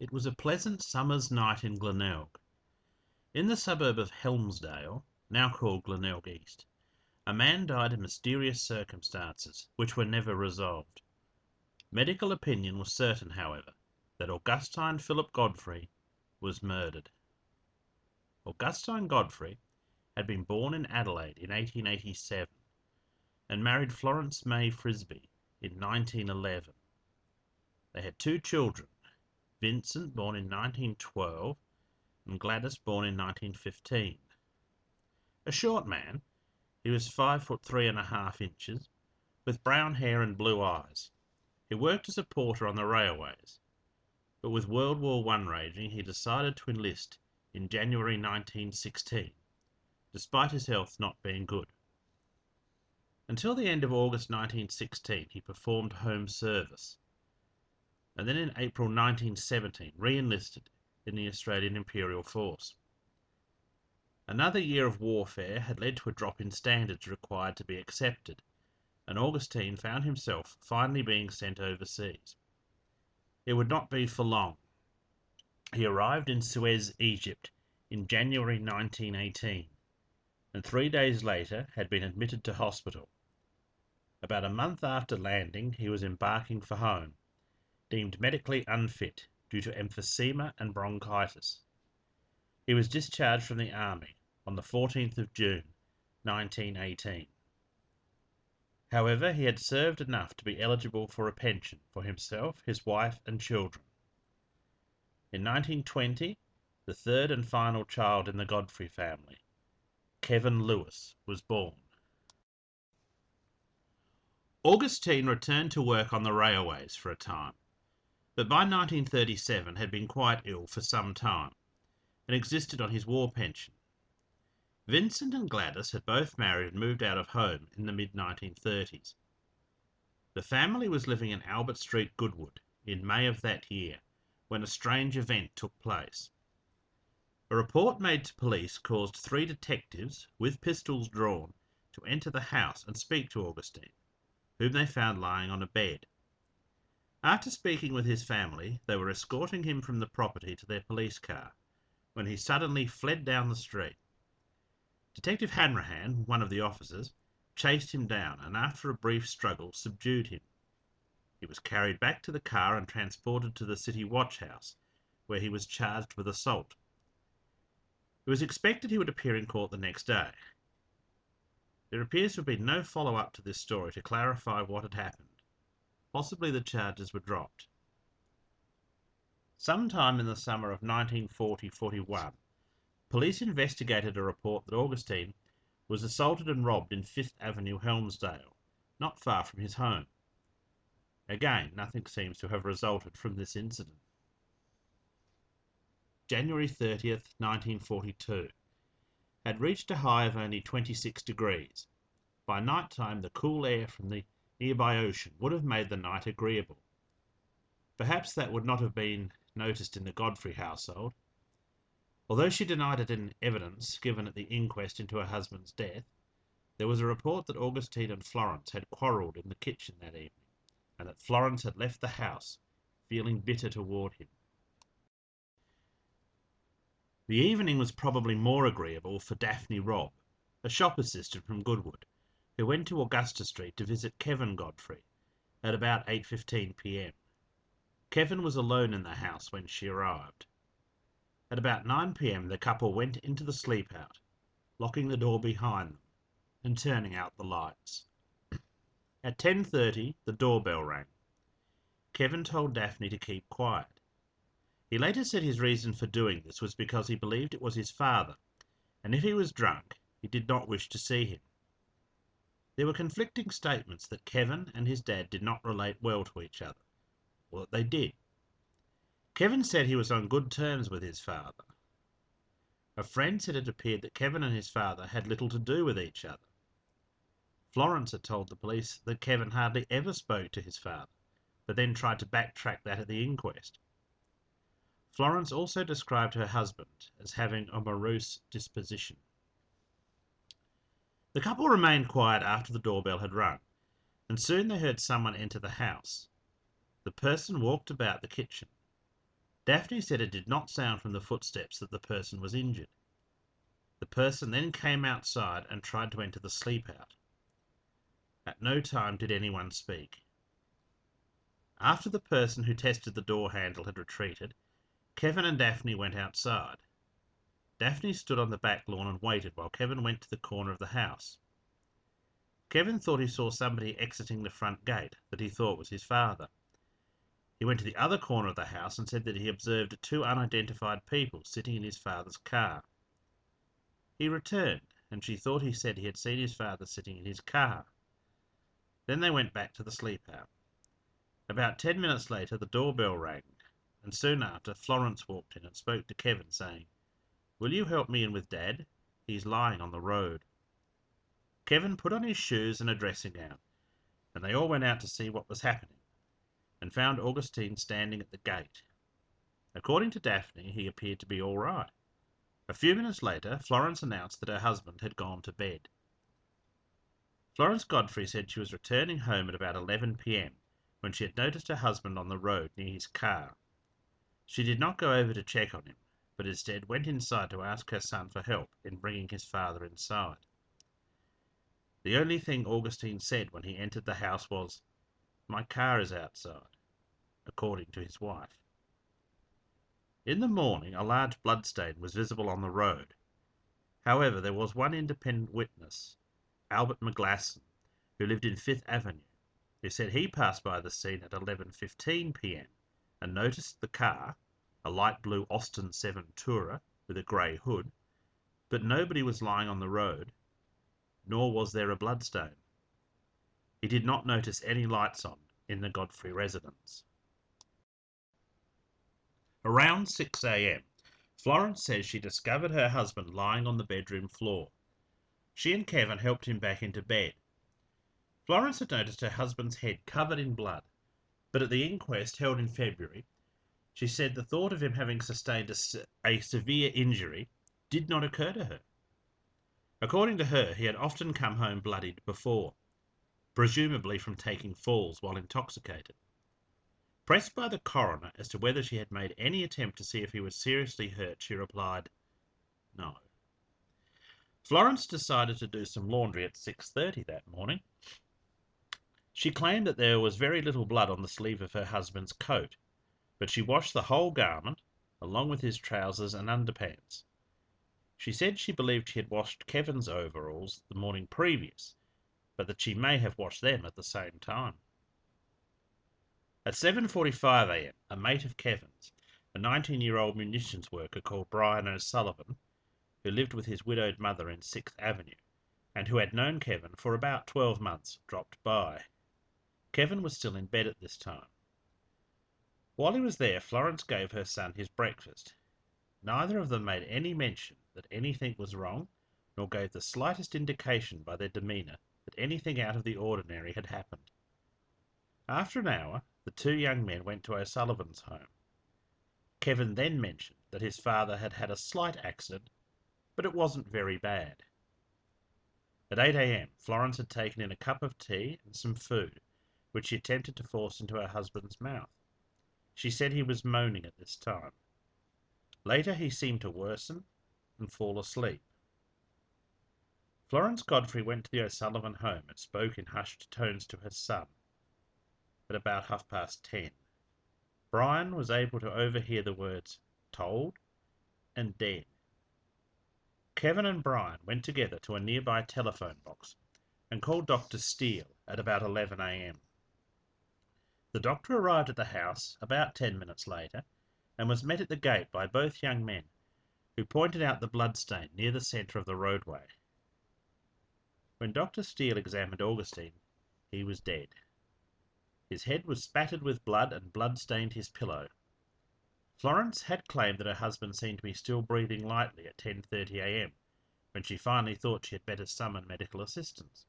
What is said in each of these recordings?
It was a pleasant summer's night in Glenelg. In the suburb of Helmsdale, now called Glenelg East, a man died in mysterious circumstances which were never resolved. Medical opinion was certain, however, that Augustine Philip Godfrey was murdered. Augustine Godfrey had been born in Adelaide in 1887 and married Florence May Frisbee in 1911. They had two children, Vincent, born in 1912, and Gladys, born in 1915. A short man, he was 5'3.5" with brown hair and blue eyes. He worked as a porter on the railways, but with World War I raging, he decided to enlist in January 1916, despite his health not being good. Until the end of August 1916, he performed home service, and then in April 1917 re-enlisted in the Australian Imperial Force. Another year of warfare had led to a drop in standards required to be accepted, and Augustine found himself finally being sent overseas. It would not be for long. He arrived in Suez, Egypt in January 1918, and 3 days later had been admitted to hospital. About a month after landing, he was embarking for home, deemed medically unfit due to emphysema and bronchitis. He was discharged from the army on the 14th of June 1918. However, he had served enough to be eligible for a pension for himself, his wife and children. In 1920, the third and final child in the Godfrey family, Kevin Lewis, was born. Augustine returned to work on the railways for a time, but by 1937 had been quite ill for some time and existed on his war pension. Vincent and Gladys had both married and moved out of home in the mid-1930s. The family was living in Albert Street, Goodwood, in May of that year, when a strange event took place. A report made to police caused 3 detectives, with pistols drawn, to enter the house and speak to Augustine, whom they found lying on a bed. After speaking with his family, they were escorting him from the property to their police car, when he suddenly fled down the street. Detective Hanrahan, one of the officers, chased him down and after a brief struggle subdued him. He was carried back to the car and transported to the city watch house, where he was charged with assault. It was expected he would appear in court the next day. There appears to have been no follow-up to this story to clarify what had happened. Possibly the charges were dropped. Sometime in the summer of 1940-41, police investigated a report that Augustine was assaulted and robbed in 5th Avenue, Helmsdale, not far from his home. Again, nothing seems to have resulted from this incident. January 30th, 1942, had reached a high of only 26 degrees. By night time, the cool air from the nearby ocean would have made the night agreeable. Perhaps that would not have been noticed in the Godfrey household. Although she denied it in evidence given at the inquest into her husband's death, there was a report that Augustine and Florence had quarrelled in the kitchen that evening, and that Florence had left the house feeling bitter toward him. The evening was probably more agreeable for Daphne Robb, a shop assistant from Goodwood, who went to Augusta Street to visit Kevin Godfrey at about 8:15 p.m. Kevin was alone in the house when she arrived. At about 9 p.m. the couple went into the sleep-out, locking the door behind them and turning out the lights. At 10:30 the doorbell rang. Kevin told Daphne to keep quiet. He later said his reason for doing this was because he believed it was his father, and if he was drunk, he did not wish to see him. There were conflicting statements that Kevin and his dad did not relate well to each other, or that they did. Kevin said he was on good terms with his father. A friend said it appeared that Kevin and his father had little to do with each other. Florence had told the police that Kevin hardly ever spoke to his father, but then tried to backtrack that at the inquest. Florence also described her husband as having a morose disposition. The couple remained quiet after the doorbell had rung, and soon they heard someone enter the house. The person walked about the kitchen. Daphne said it did not sound from the footsteps that the person was injured. The person then came outside and tried to enter the sleep-out. At no time did anyone speak. After the person who tested the door handle had retreated, Kevin and Daphne went outside. Daphne stood on the back lawn and waited while Kevin went to the corner of the house. Kevin thought he saw somebody exiting the front gate that he thought was his father. He went to the other corner of the house and said that he observed two unidentified people sitting in his father's car. He returned, and she thought he said he had seen his father sitting in his car. Then they went back to the sleep-out. About 10 minutes later the doorbell rang, and soon after Florence walked in and spoke to Kevin, saying, "Will you help me in with Dad? He's lying on the road." Kevin put on his shoes and a dressing gown, and they all went out to see what was happening, and found Augustine standing at the gate. According to Daphne, he appeared to be all right. A few minutes later, Florence announced that her husband had gone to bed. Florence Godfrey said she was returning home at about 11 p.m. when she had noticed her husband on the road near his car. She did not go over to check on him, but instead went inside to ask her son for help in bringing his father inside. The only thing Augustine said when he entered the house was, "My car is outside," according to his wife. In the morning a large bloodstain was visible on the road. However, there was one independent witness, Albert McGlasson, who lived in Fifth Avenue, who said he passed by the scene at 11:15 p.m. and noticed the car, a light blue Austin 7 Tourer with a grey hood, but nobody was lying on the road, nor was there a bloodstain. He did not notice any lights on in the Godfrey residence. Around 6 a.m., Florence says she discovered her husband lying on the bedroom floor. She and Kevin helped him back into bed. Florence had noticed her husband's head covered in blood, but at the inquest held in February, she said the thought of him having sustained a severe injury did not occur to her. According to her, he had often come home bloodied before, presumably from taking falls while intoxicated. Pressed by the coroner as to whether she had made any attempt to see if he was seriously hurt, she replied, "No." Florence decided to do some laundry at 6:30 that morning. She claimed that there was very little blood on the sleeve of her husband's coat, but she washed the whole garment, along with his trousers and underpants. She said she believed she had washed Kevin's overalls the morning previous, but that she may have washed them at the same time. At 7:45 a.m., a mate of Kevin's, a 19-year-old munitions worker called Brian O'Sullivan, who lived with his widowed mother in 6th Avenue, and who had known Kevin for about 12 months, dropped by. Kevin was still in bed at this time. While he was there, Florence gave her son his breakfast. Neither of them made any mention that anything was wrong, nor gave the slightest indication by their demeanour that anything out of the ordinary had happened. After an hour, the two young men went to O'Sullivan's home. Kevin then mentioned that his father had had a slight accident, but it wasn't very bad. At 8 a.m., Florence had taken in a cup of tea and some food, which she attempted to force into her husband's mouth. She said he was moaning at this time. Later he seemed to worsen and fall asleep. Florence Godfrey went to the O'Sullivan home and spoke in hushed tones to her son. At about 10:30, Brian was able to overhear the words "told" and "dead." Kevin and Brian went together to a nearby telephone box and called Dr. Steele at about 11 a.m. The doctor arrived at the house about 10 minutes later and was met at the gate by both young men, who pointed out the bloodstain near the centre of the roadway. When Dr. Steele examined Augustine, he was dead. His head was spattered with blood and blood stained his pillow. Florence had claimed that her husband seemed to be still breathing lightly at 10:30 a.m., when she finally thought she had better summon medical assistance.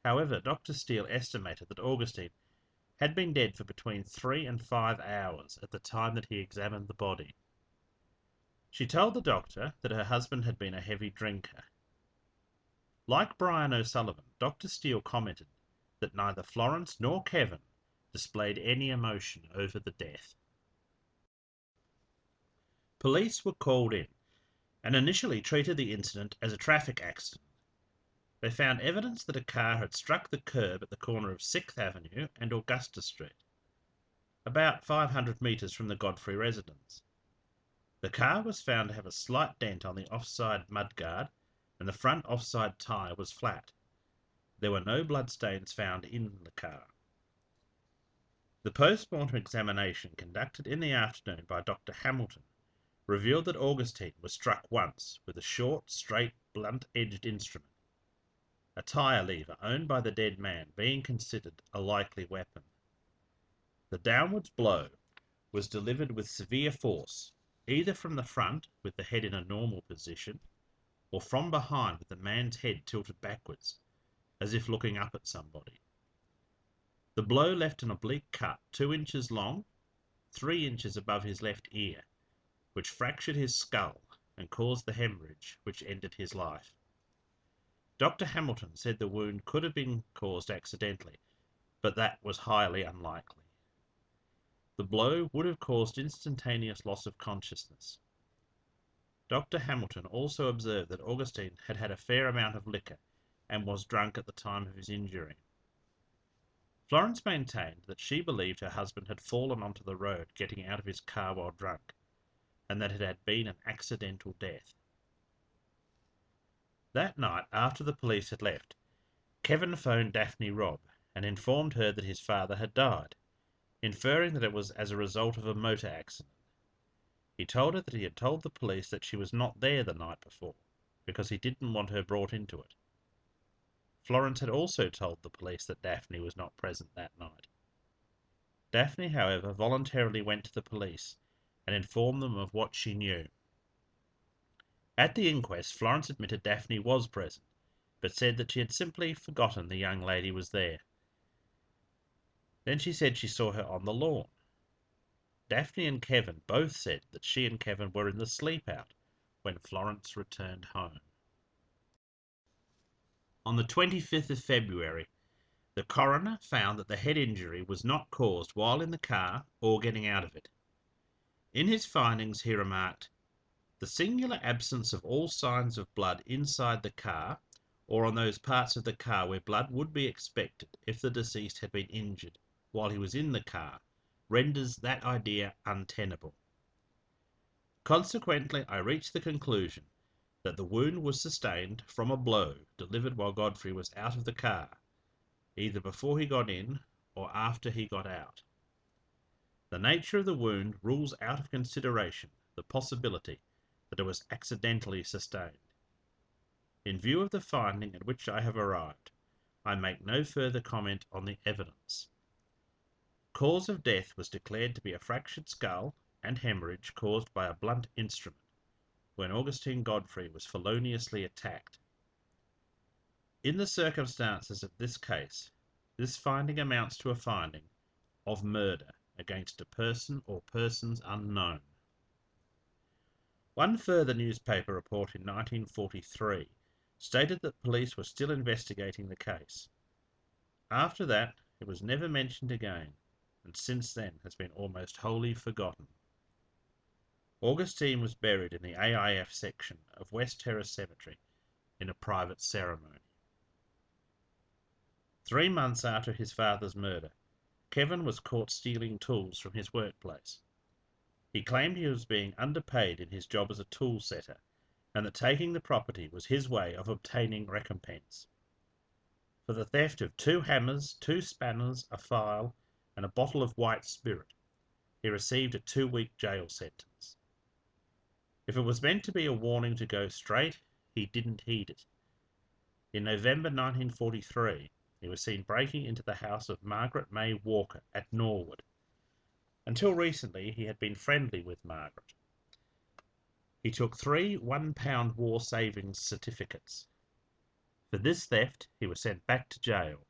However, Dr. Steele estimated that Augustine had been dead for between 3 and 5 hours at the time that he examined the body. She told the doctor that her husband had been a heavy drinker. Like Brian O'Sullivan, Dr. Steele commented that neither Florence nor Kevin displayed any emotion over the death. Police were called in and initially treated the incident as a traffic accident. They found evidence that a car had struck the curb at the corner of 6th Avenue and Augusta Street, about 500 metres from the Godfrey residence. The car was found to have a slight dent on the offside mudguard, and the front offside tyre was flat. There were no bloodstains found in the car. The post-mortem examination conducted in the afternoon by Dr. Hamilton revealed that Augustine was struck once with a short, straight, blunt-edged instrument, a tyre lever owned by the dead man being considered a likely weapon. The downwards blow was delivered with severe force, either from the front with the head in a normal position, or from behind with the man's head tilted backwards, as if looking up at somebody. The blow left an oblique cut 2 inches long, 3 inches above his left ear, which fractured his skull and caused the hemorrhage which ended his life. Dr. Hamilton said the wound could have been caused accidentally, but that was highly unlikely. The blow would have caused instantaneous loss of consciousness. Dr. Hamilton also observed that Augustine had had a fair amount of liquor and was drunk at the time of his injury. Florence maintained that she believed her husband had fallen onto the road getting out of his car while drunk, and that it had been an accidental death. That night, after the police had left, Kevin phoned Daphne Robb and informed her that his father had died, inferring that it was as a result of a motor accident. He told her that he had told the police that she was not there the night before, because he didn't want her brought into it. Florence had also told the police that Daphne was not present that night. Daphne, however, voluntarily went to the police and informed them of what she knew. At the inquest, Florence admitted Daphne was present, but said that she had simply forgotten the young lady was there. Then she said she saw her on the lawn. Daphne and Kevin both said that she and Kevin were in the sleep-out when Florence returned home. On the 25th of February, the coroner found that the head injury was not caused while in the car or getting out of it. In his findings, he remarked, "The singular absence of all signs of blood inside the car or on those parts of the car where blood would be expected if the deceased had been injured while he was in the car renders that idea untenable. Consequently, I reached the conclusion that the wound was sustained from a blow delivered while Godfrey was out of the car, either before he got in or after he got out. The nature of the wound rules out of consideration the possibility that it was accidentally sustained. In view of the finding at which I have arrived, I make no further comment on the evidence. Cause of death was declared to be a fractured skull and hemorrhage caused by a blunt instrument when Augustine Godfrey was feloniously attacked. In the circumstances of this case, this finding amounts to a finding of murder against a person or persons unknown." One further newspaper report in 1943 stated that police were still investigating the case. After that, it was never mentioned again, and since then has been almost wholly forgotten. Augustine was buried in the AIF section of West Terrace Cemetery in a private ceremony. 3 months after his father's murder, Kevin was caught stealing tools from his workplace. He claimed he was being underpaid in his job as a tool setter, and that taking the property was his way of obtaining recompense. For the theft of 2 hammers, 2 spanners, a file, and a bottle of white spirit, he received a 2-week jail sentence. If it was meant to be a warning to go straight, he didn't heed it. In November 1943, he was seen breaking into the house of Margaret May Walker at Norwood. Until recently, he had been friendly with Margaret. He took 3 £1 war savings certificates. For this theft, he was sent back to jail.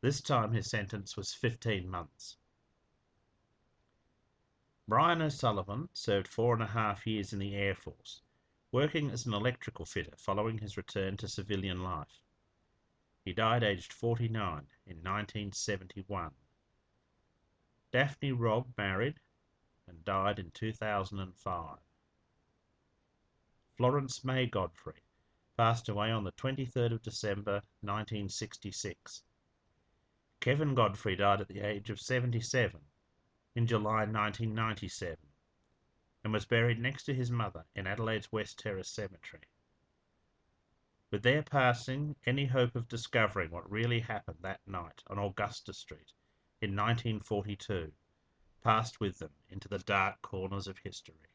This time his sentence was 15 months. Brian O'Sullivan served 4.5 years in the Air Force, working as an electrical fitter following his return to civilian life. He died aged 49 in 1971. Daphne Robb married and died in 2005. Florence May Godfrey, passed away on the 23rd of December 1966. Kevin Godfrey died at the age of 77 in July 1997 and was buried next to his mother in Adelaide's West Terrace Cemetery. With their passing, any hope of discovering what really happened that night on Augusta Street in 1942 passed with them into the dark corners of history.